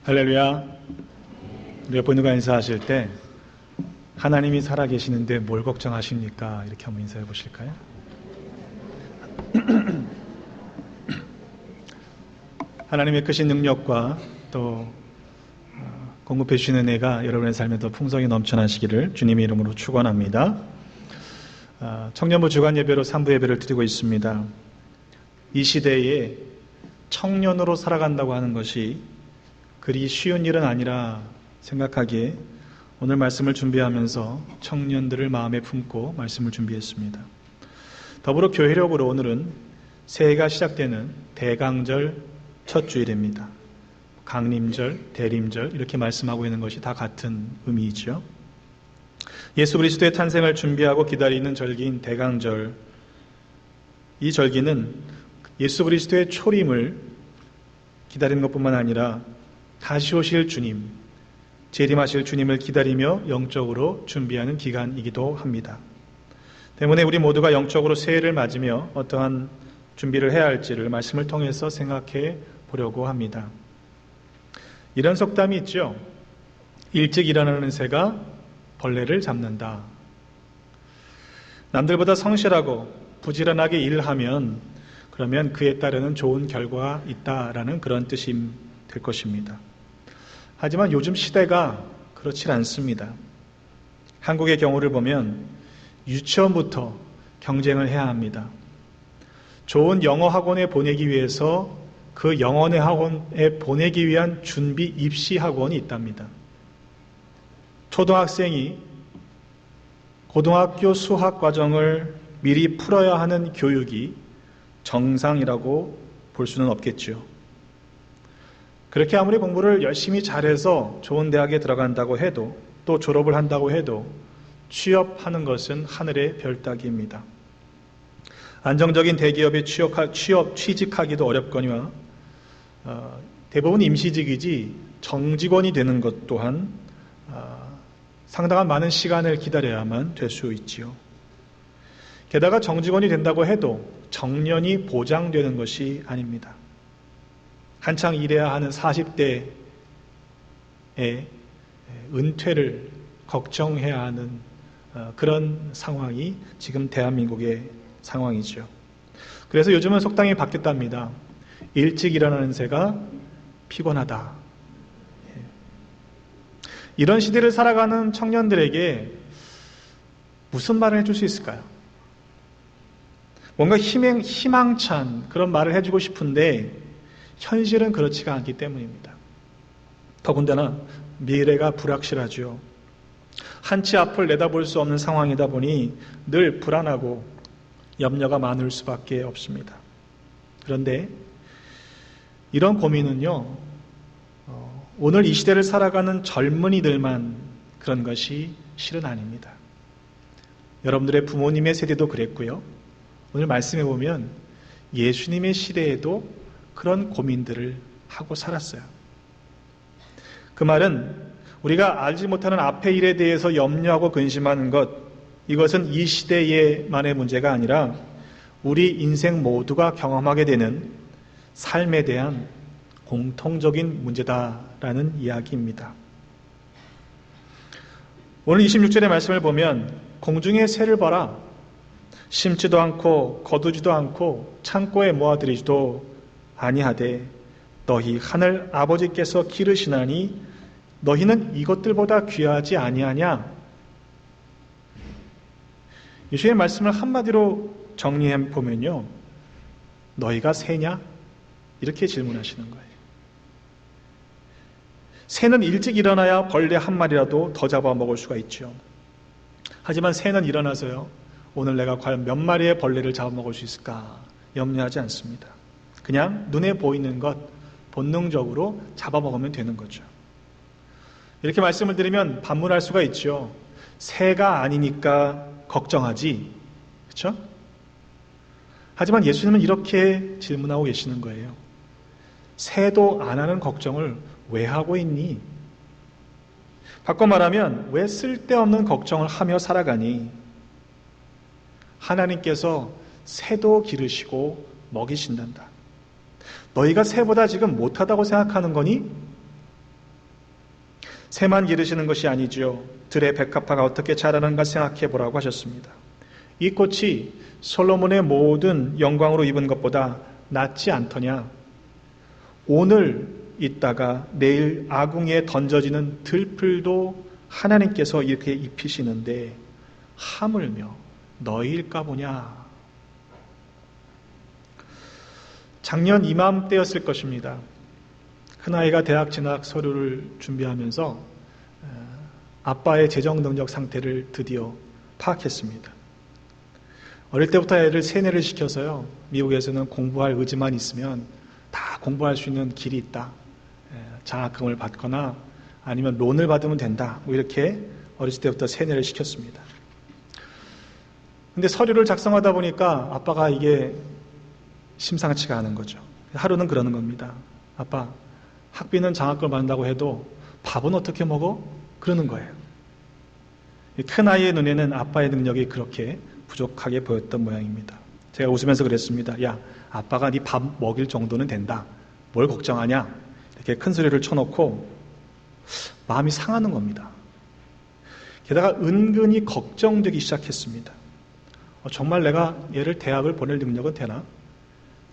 할렐루야. 우리가 본인과 인사하실 때 하나님이 살아계시는데 뭘 걱정하십니까? 이렇게 한번 인사해 보실까요? 하나님의 크신 능력과 또 공급해 주시는 은혜가 여러분의 삶에 더 풍성히 넘쳐나시기를 주님의 이름으로 축원합니다. 청년부 주간 예배로 3부 예배를 드리고 있습니다. 이 시대에 청년으로 살아간다고 하는 것이 그리 쉬운 일은 아니라 생각하기에 오늘 말씀을 준비하면서 청년들을 마음에 품고 말씀을 준비했습니다. 더불어 교회력으로 오늘은 새해가 시작되는 대강절 첫 주일입니다. 강림절, 대림절 이렇게 말씀하고 있는 것이 다 같은 의미이죠. 예수 그리스도의 탄생을 준비하고 기다리는 절기인 대강절, 이 절기는 예수 그리스도의 초림을 기다리는 것뿐만 아니라 다시 오실 주님, 재림하실 주님을 기다리며 영적으로 준비하는 기간이기도 합니다. 때문에 우리 모두가 영적으로 새해를 맞으며 어떠한 준비를 해야 할지를 말씀을 통해서 생각해 보려고 합니다. 이런 속담이 있죠. 일찍 일어나는 새가 벌레를 잡는다. 남들보다 성실하고 부지런하게 일하면 그러면 그에 따르는 좋은 결과가 있다라는 그런 뜻이 될 것입니다. 하지만 요즘 시대가 그렇지 않습니다. 한국의 경우를 보면 유치원부터 경쟁을 해야 합니다. 좋은 영어 학원에 보내기 위해서 그 영어 학원에 보내기 위한 준비 입시 학원이 있답니다. 초등학생이 고등학교 수학 과정을 미리 풀어야 하는 교육이 정상이라고 볼 수는 없겠죠. 그렇게 아무리 공부를 열심히 잘해서 좋은 대학에 들어간다고 해도 또 졸업을 한다고 해도 취업하는 것은 하늘의 별 따기입니다. 안정적인 대기업에 취직하기도 어렵거니와 대부분 임시직이지 정직원이 되는 것 또한 상당한 많은 시간을 기다려야만 될 수 있지요. 게다가 정직원이 된다고 해도 정년이 보장되는 것이 아닙니다. 한창 일해야 하는 40대의 은퇴를 걱정해야 하는 그런 상황이 지금 대한민국의 상황이죠. 그래서 요즘은 속담이 바뀌었답니다. 일찍 일어나는 새가 피곤하다. 이런 시대를 살아가는 청년들에게 무슨 말을 해줄 수 있을까요? 뭔가 희망찬 그런 말을 해주고 싶은데 현실은 그렇지가 않기 때문입니다. 더군다나 미래가 불확실하죠. 한치 앞을 내다볼 수 없는 상황이다 보니 늘 불안하고 염려가 많을 수밖에 없습니다. 그런데 이런 고민은요, 오늘 이 시대를 살아가는 젊은이들만 그런 것이 실은 아닙니다. 여러분들의 부모님의 세대도 그랬고요. 오늘 말씀해 보면 예수님의 시대에도 그런 고민들을 하고 살았어요. 그 말은 우리가 알지 못하는 앞의 일에 대해서 염려하고 근심하는 것, 이것은 이 시대에만의 문제가 아니라 우리 인생 모두가 경험하게 되는 삶에 대한 공통적인 문제다라는 이야기입니다. 오늘 26절의 말씀을 보면 공중의 새를 봐라. 심지도 않고 거두지도 않고 창고에 모아들이지도 아니하되 너희 하늘 아버지께서 기르시나니 너희는 이것들보다 귀하지 아니하냐? 예수의 말씀을 한마디로 정리해 보면요, 너희가 새냐? 이렇게 질문하시는 거예요. 새는 일찍 일어나야 벌레 한 마리라도 더 잡아먹을 수가 있죠. 하지만 새는 일어나서요, 오늘 내가 과연 몇 마리의 벌레를 잡아먹을 수 있을까 염려하지 않습니다. 그냥 눈에 보이는 것 본능적으로 잡아먹으면 되는 거죠. 이렇게 말씀을 드리면 반문할 수가 있죠. 새가 아니니까 걱정하지, 그렇죠? 하지만 예수님은 이렇게 질문하고 계시는 거예요. 새도 안 하는 걱정을 왜 하고 있니? 바꿔 말하면 왜 쓸데없는 걱정을 하며 살아가니? 하나님께서 새도 기르시고 먹이신단다. 너희가 새보다 지금 못하다고 생각하는 거니? 새만 기르시는 것이 아니지요. 들의 백합화가 어떻게 자라는가 생각해 보라고 하셨습니다. 이 꽃이 솔로몬의 모든 영광으로 입은 것보다 낫지 않더냐? 오늘 있다가 내일 아궁이에 던져지는 들풀도 하나님께서 이렇게 입히시는데 하물며 너희일까 보냐? 작년 이맘때였을 것입니다. 큰아이가 대학 진학 서류를 준비하면서 아빠의 재정 능력 상태를 드디어 파악했습니다. 어릴 때부터 애를 세뇌를 시켜서요. 미국에서는 공부할 의지만 있으면 다 공부할 수 있는 길이 있다. 장학금을 받거나 아니면 론을 받으면 된다. 뭐 이렇게 어렸을 때부터 세뇌를 시켰습니다. 근데 서류를 작성하다 보니까 아빠가 이게 심상치가 않은 거죠. 하루는 그러는 겁니다. 아빠, 학비는 장학금을 받는다고 해도 밥은 어떻게 먹어? 그러는 거예요. 큰아이의 눈에는 아빠의 능력이 그렇게 부족하게 보였던 모양입니다. 제가 웃으면서 그랬습니다. 야, 아빠가 네 밥 먹일 정도는 된다. 뭘 걱정하냐? 이렇게 큰 소리를 쳐놓고 마음이 상하는 겁니다. 게다가 은근히 걱정되기 시작했습니다. 정말 내가 얘를 대학을 보낼 능력은 되나?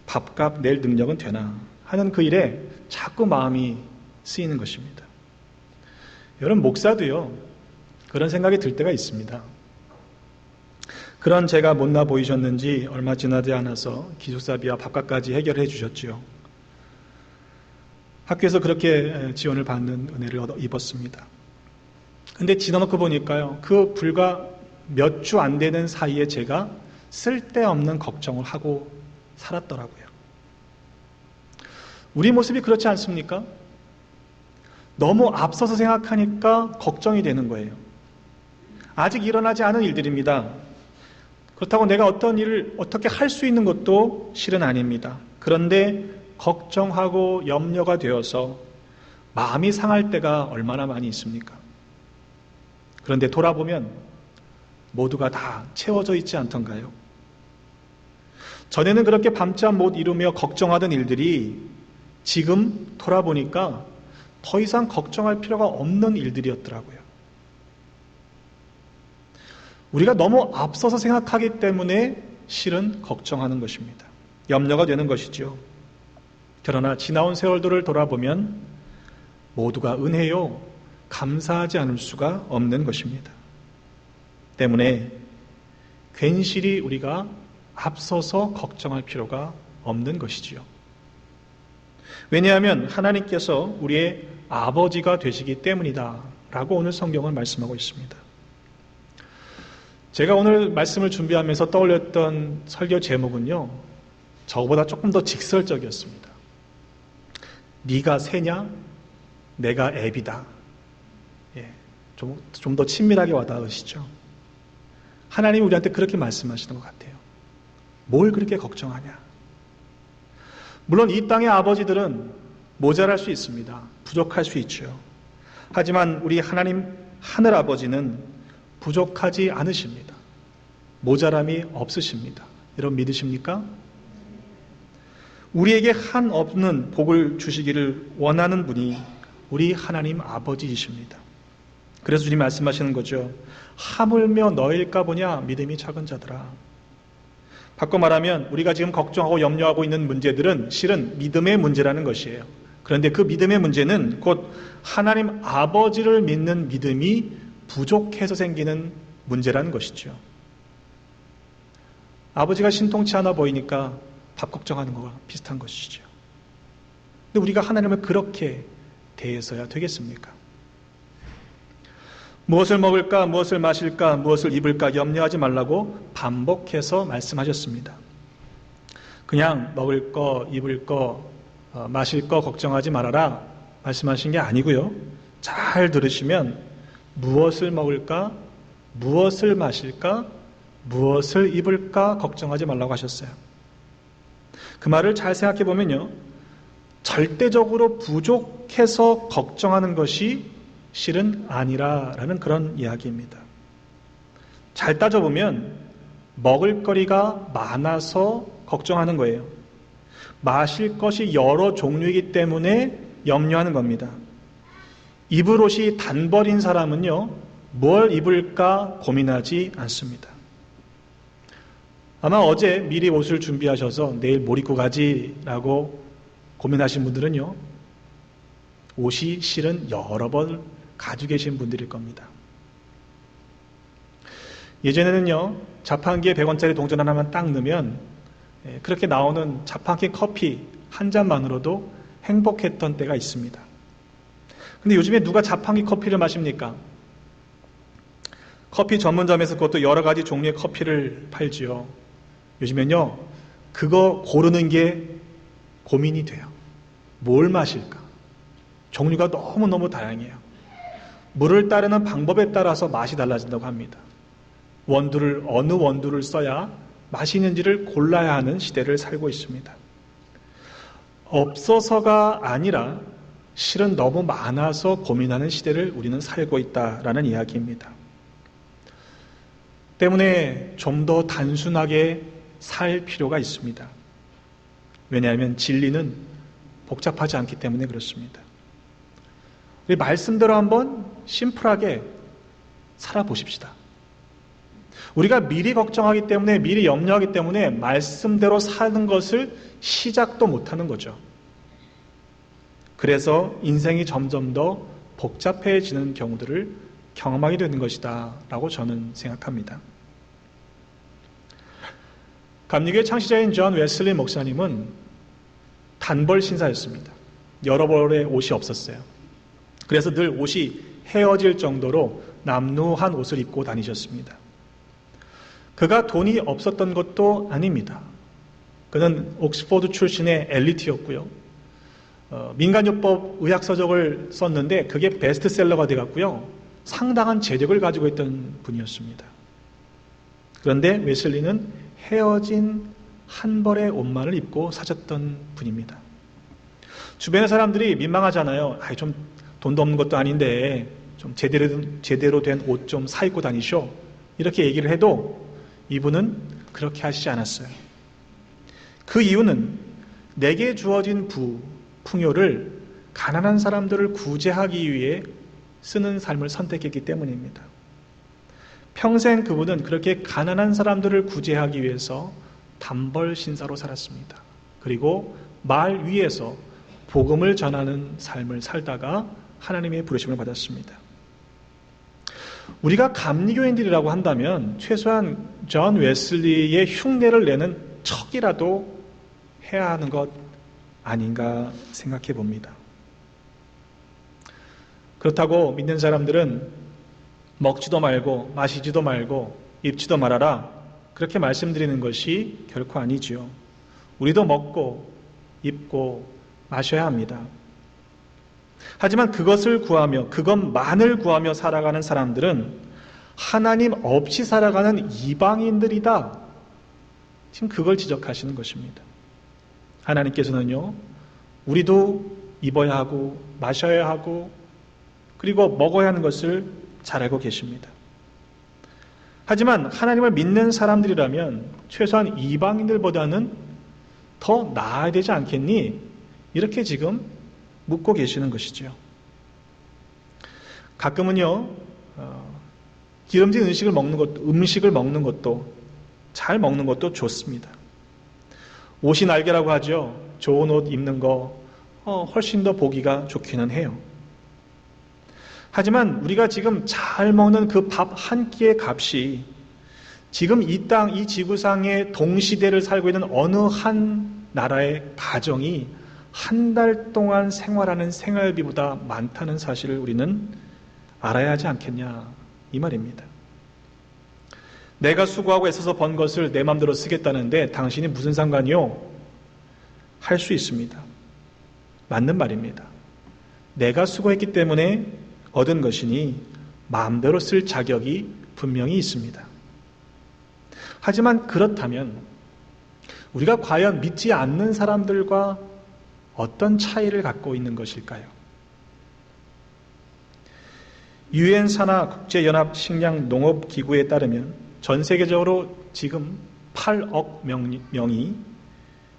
밥값 낼 능력은 되나? 하는 그 일에 자꾸 마음이 쓰이는 것입니다. 여러분, 목사도요, 그런 생각이 들 때가 있습니다. 그런 제가 못나 보이셨는지 얼마 지나지 않아서 기숙사비와 밥값까지 해결해 주셨지요. 학교에서 그렇게 지원을 받는 은혜를 입었습니다. 근데 지나놓고 보니까요, 그 불과 몇 주 안 되는 사이에 제가 쓸데없는 걱정을 하고 살았더라고요. 우리 모습이 그렇지 않습니까? 너무 앞서서 생각하니까 걱정이 되는 거예요. 아직 일어나지 않은 일들입니다. 그렇다고 내가 어떤 일을 어떻게 할 수 있는 것도 실은 아닙니다. 그런데 걱정하고 염려가 되어서 마음이 상할 때가 얼마나 많이 있습니까? 그런데 돌아보면 모두가 다 채워져 있지 않던가요? 전에는 그렇게 밤잠 못 이루며 걱정하던 일들이 지금 돌아보니까 더 이상 걱정할 필요가 없는 일들이었더라고요. 우리가 너무 앞서서 생각하기 때문에 실은 걱정하는 것입니다. 염려가 되는 것이죠. 그러나 지나온 세월들을 돌아보면 모두가 은혜요, 감사하지 않을 수가 없는 것입니다. 때문에 괜시리 우리가 앞서서 걱정할 필요가 없는 것이지요. 왜냐하면 하나님께서 우리의 아버지가 되시기 때문이다 라고 오늘 성경은 말씀하고 있습니다. 제가 오늘 말씀을 준비하면서 떠올렸던 설교 제목은요, 저보다 조금 더 직설적이었습니다. 네가 새냐? 내가 애비다. 좀 더 친밀하게 와닿으시죠? 하나님이 우리한테 그렇게 말씀하시는 것 같아요. 뭘 그렇게 걱정하냐? 물론 이 땅의 아버지들은 모자랄 수 있습니다. 부족할 수 있죠. 하지만 우리 하나님 하늘 아버지는 부족하지 않으십니다. 모자람이 없으십니다. 여러분 믿으십니까? 우리에게 한없는 복을 주시기를 원하는 분이 우리 하나님 아버지이십니다. 그래서 주님 말씀하시는 거죠. 하물며 너일까 보냐 믿음이 작은 자들아. 바꿔 말하면 우리가 지금 걱정하고 염려하고 있는 문제들은 실은 믿음의 문제라는 것이에요. 그런데 그 믿음의 문제는 곧 하나님 아버지를 믿는 믿음이 부족해서 생기는 문제라는 것이죠. 아버지가 신통치 않아 보이니까 밥 걱정하는 거와 비슷한 것이죠. 근데 우리가 하나님을 그렇게 대해서야 되겠습니까? 무엇을 먹을까, 무엇을 마실까, 무엇을 입을까 염려하지 말라고 반복해서 말씀하셨습니다. 그냥 먹을 거, 입을 거, 마실 거 걱정하지 말아라 말씀하신 게 아니고요. 잘 들으시면 무엇을 먹을까, 무엇을 마실까, 무엇을 입을까 걱정하지 말라고 하셨어요. 그 말을 잘 생각해 보면요, 절대적으로 부족해서 걱정하는 것이 실은 아니라라는 그런 이야기입니다. 잘 따져보면 먹을거리가 많아서 걱정하는 거예요. 마실 것이 여러 종류이기 때문에 염려하는 겁니다. 입을 옷이 단벌인 사람은요, 뭘 입을까 고민하지 않습니다. 아마 어제 미리 옷을 준비하셔서 내일 뭘 입고 가지라고 고민하신 분들은요, 옷이 실은 여러 벌 가지고 계신 분들일 겁니다. 예전에는요, 자판기에 100원짜리 동전 하나만 딱 넣으면 그렇게 나오는 자판기 커피 한 잔만으로도 행복했던 때가 있습니다. 근데 요즘에 누가 자판기 커피를 마십니까? 커피 전문점에서 그것도 여러 가지 종류의 커피를 팔지요. 요즘엔요, 그거 고르는 게 고민이 돼요. 뭘 마실까? 종류가 너무너무 다양해요. 물을 따르는 방법에 따라서 맛이 달라진다고 합니다. 어느 원두를 써야 맛이 있는지를 골라야 하는 시대를 살고 있습니다. 없어서가 아니라 실은 너무 많아서 고민하는 시대를 우리는 살고 있다라는 이야기입니다. 때문에 좀 더 단순하게 살 필요가 있습니다. 왜냐하면 진리는 복잡하지 않기 때문에 그렇습니다. 우리 말씀대로 한번 심플하게 살아보십시다. 우리가 미리 걱정하기 때문에, 미리 염려하기 때문에 말씀대로 사는 것을 시작도 못하는 거죠. 그래서 인생이 점점 더 복잡해지는 경우들을 경험하게 되는 것이다 라고 저는 생각합니다. 감리교의 창시자인 존 웨슬리 목사님은 단벌 신사였습니다. 여러 벌의 옷이 없었어요. 그래서 늘 옷이 헤어질 정도로 남루한 옷을 입고 다니셨습니다. 그가 돈이 없었던 것도 아닙니다. 그는 옥스퍼드 출신의 엘리트였고요. 민간요법 의학서적을 썼는데 그게 베스트셀러가 되었고요. 상당한 재력을 가지고 있던 분이었습니다. 그런데 웨슬리는 헤어진 한 벌의 옷만을 입고 사셨던 분입니다. 주변의 사람들이 민망하잖아요. 좀 돈도 없는 것도 아닌데 좀 제대로 된 옷 좀 사 입고 다니쇼. 이렇게 얘기를 해도 이분은 그렇게 하시지 않았어요. 그 이유는 내게 주어진 풍요를 가난한 사람들을 구제하기 위해 쓰는 삶을 선택했기 때문입니다. 평생 그분은 그렇게 가난한 사람들을 구제하기 위해서 단벌 신사로 살았습니다. 그리고 말 위에서 복음을 전하는 삶을 살다가 하나님의 부르심을 받았습니다. 우리가 감리교인들이라고 한다면 최소한 존 웨슬리의 흉내를 내는 척이라도 해야 하는 것 아닌가 생각해 봅니다. 그렇다고 믿는 사람들은 먹지도 말고 마시지도 말고 입지도 말아라, 그렇게 말씀드리는 것이 결코 아니지요. 우리도 먹고 입고 마셔야 합니다. 하지만 그것을 구하며 그것만을 구하며 살아가는 사람들은 하나님 없이 살아가는 이방인들이다. 지금 그걸 지적하시는 것입니다. 하나님께서는요, 우리도 입어야 하고 마셔야 하고 그리고 먹어야 하는 것을 잘 알고 계십니다. 하지만 하나님을 믿는 사람들이라면 최소한 이방인들보다는 더 나아야 되지 않겠니? 이렇게 지금 묻고 계시는 것이죠. 가끔은요, 기름진 음식을 먹는 것도 잘 먹는 것도 좋습니다. 옷이 날개라고 하죠. 좋은 옷 입는 거 훨씬 더 보기가 좋기는 해요. 하지만 우리가 지금 잘 먹는 그 밥 한 끼의 값이 지금 이 땅, 이 지구상의 동시대를 살고 있는 어느 한 나라의 가정이 한 달 동안 생활하는 생활비보다 많다는 사실을 우리는 알아야 하지 않겠냐, 이 말입니다. 내가 수고하고 애써서 번 것을 내 마음대로 쓰겠다는데 당신이 무슨 상관이요? 할 수 있습니다. 맞는 말입니다. 내가 수고했기 때문에 얻은 것이니 마음대로 쓸 자격이 분명히 있습니다. 하지만 그렇다면 우리가 과연 믿지 않는 사람들과 어떤 차이를 갖고 있는 것일까요? 유엔 산하 국제연합 식량농업기구에 따르면 전 세계적으로 지금 8억 명이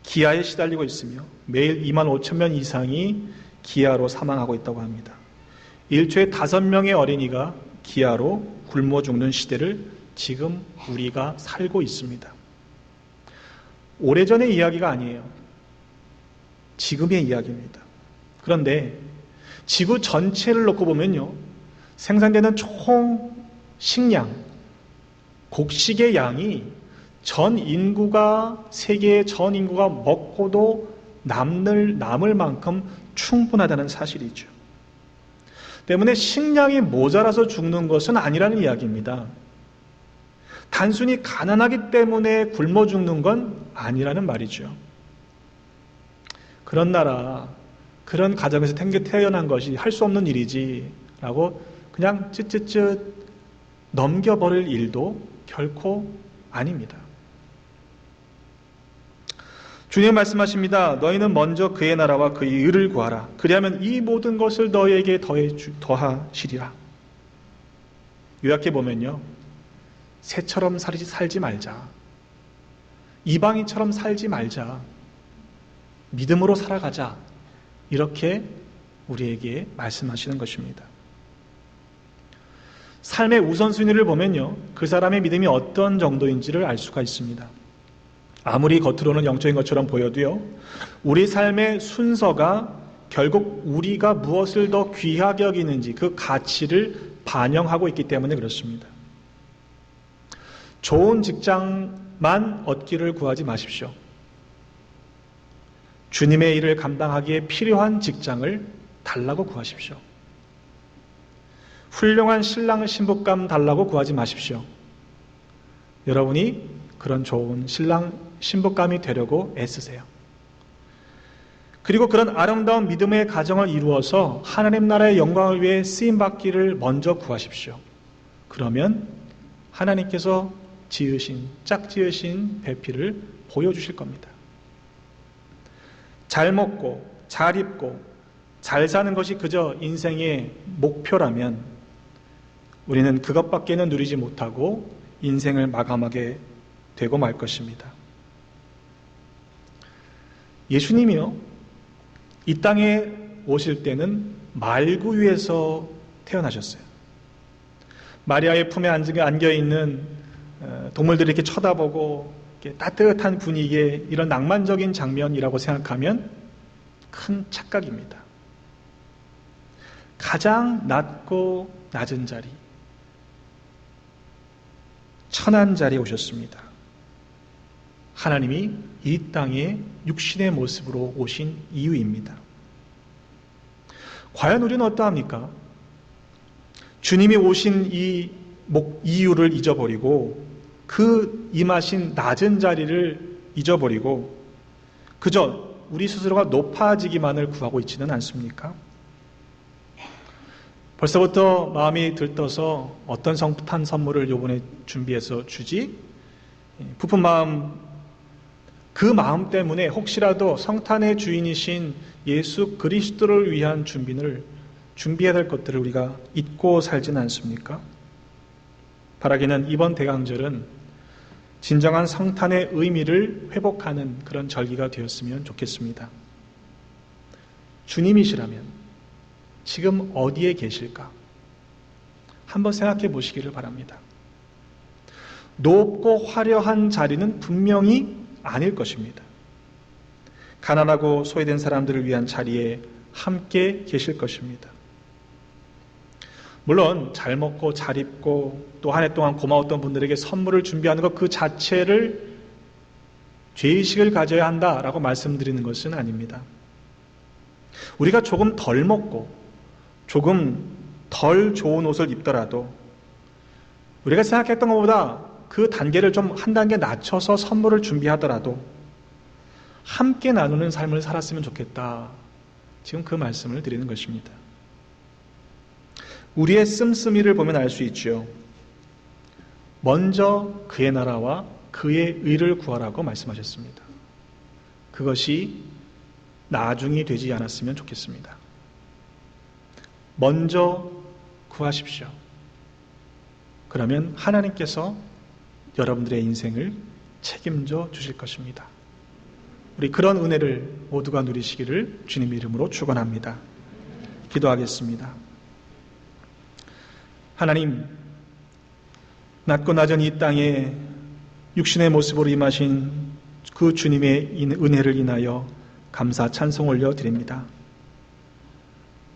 기아에 시달리고 있으며 매일 2만 5천 명 이상이 기아로 사망하고 있다고 합니다. 1초에 5명의 어린이가 기아로 굶어 죽는 시대를 지금 우리가 살고 있습니다. 오래전의 이야기가 아니에요. 지금의 이야기입니다. 그런데 지구 전체를 놓고 보면요, 생산되는 총 식량, 곡식의 양이 세계의 전 인구가 먹고도 남을 만큼 충분하다는 사실이죠. 때문에 식량이 모자라서 죽는 것은 아니라는 이야기입니다. 단순히 가난하기 때문에 굶어 죽는 건 아니라는 말이죠. 그런 나라, 그런 가정에서 태어난 것이 할 수 없는 일이지 라고 그냥 쯧쯧쯧 넘겨버릴 일도 결코 아닙니다. 주님 말씀하십니다. 너희는 먼저 그의 나라와 그의 의를 구하라. 그리하면 이 모든 것을 너희에게 더하시리라. 요약해 보면요, 새처럼 살지 말자. 이방인처럼 살지 말자. 믿음으로 살아가자. 이렇게 우리에게 말씀하시는 것입니다. 삶의 우선순위를 보면요, 그 사람의 믿음이 어떤 정도인지를 알 수가 있습니다. 아무리 겉으로는 영적인 것처럼 보여도요, 우리 삶의 순서가 결국 우리가 무엇을 더 귀하게 여기는지 그 가치를 반영하고 있기 때문에 그렇습니다. 좋은 직장만 얻기를 구하지 마십시오. 주님의 일을 감당하기에 필요한 직장을 달라고 구하십시오. 훌륭한 신랑 신부감 달라고 구하지 마십시오. 여러분이 그런 좋은 신랑 신부감이 되려고 애쓰세요. 그리고 그런 아름다운 믿음의 가정을 이루어서 하나님 나라의 영광을 위해 쓰임받기를 먼저 구하십시오. 그러면 하나님께서 짝지으신 배필을 보여주실 겁니다. 잘 먹고 잘 입고 잘 사는 것이 그저 인생의 목표라면 우리는 그것밖에는 누리지 못하고 인생을 마감하게 되고 말 것입니다. 예수님이요, 이 땅에 오실 때는 말구 위에서 태어나셨어요. 마리아의 품에 안겨있는 동물들이 이렇게 쳐다보고 이렇게 따뜻한 분위기의 이런 낭만적인 장면이라고 생각하면 큰 착각입니다. 가장 낮고 낮은 자리, 천한 자리에 오셨습니다. 하나님이 이 땅에 육신의 모습으로 오신 이유입니다. 과연 우리는 어떠합니까? 주님이 오신 이 이유를 잊어버리고 그 임하신 낮은 자리를 잊어버리고 그저 우리 스스로가 높아지기만을 구하고 있지는 않습니까? 벌써부터 마음이 들떠서 어떤 성탄 선물을 이번에 준비해서 주지? 부푼 마음, 그 마음 때문에 혹시라도 성탄의 주인이신 예수 그리스도를 위한 준비해야 될 것들을 우리가 잊고 살지는 않습니까? 바라기는 이번 대강절은 진정한 성탄의 의미를 회복하는 그런 절기가 되었으면 좋겠습니다. 주님이시라면 지금 어디에 계실까? 한번 생각해 보시기를 바랍니다. 높고 화려한 자리는 분명히 아닐 것입니다. 가난하고 소외된 사람들을 위한 자리에 함께 계실 것입니다. 물론 잘 먹고 잘 입고 또 한 해 동안 고마웠던 분들에게 선물을 준비하는 것 그 자체를 죄의식을 가져야 한다라고 말씀드리는 것은 아닙니다. 우리가 조금 덜 먹고 조금 덜 좋은 옷을 입더라도 우리가 생각했던 것보다 그 단계를 좀 한 단계 낮춰서 선물을 준비하더라도 함께 나누는 삶을 살았으면 좋겠다. 지금 그 말씀을 드리는 것입니다. 우리의 씀씀이를 보면 알 수 있죠. 먼저 그의 나라와 그의 의를 구하라고 말씀하셨습니다. 그것이 나중이 되지 않았으면 좋겠습니다. 먼저 구하십시오. 그러면 하나님께서 여러분들의 인생을 책임져 주실 것입니다. 우리 그런 은혜를 모두가 누리시기를 주님 이름으로 축원합니다. 기도하겠습니다. 하나님, 낮고 낮은 이 땅에 육신의 모습으로 임하신 그 주님의 은혜를 인하여 감사 찬송 올려드립니다.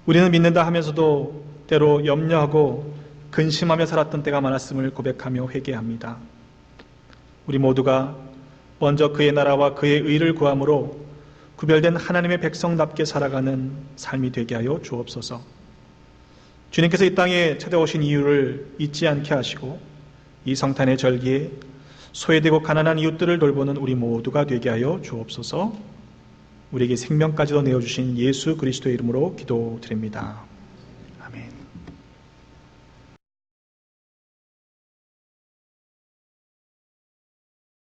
우리는 믿는다 하면서도 때로 염려하고 근심하며 살았던 때가 많았음을 고백하며 회개합니다. 우리 모두가 먼저 그의 나라와 그의 의를 구함으로 구별된 하나님의 백성답게 살아가는 삶이 되게 하여 주옵소서. 주님께서 이 땅에 찾아오신 이유를 잊지 않게 하시고 이 성탄의 절기에 소외되고 가난한 이웃들을 돌보는 우리 모두가 되게 하여 주옵소서. 우리에게 생명까지도 내어주신 예수 그리스도의 이름으로 기도드립니다.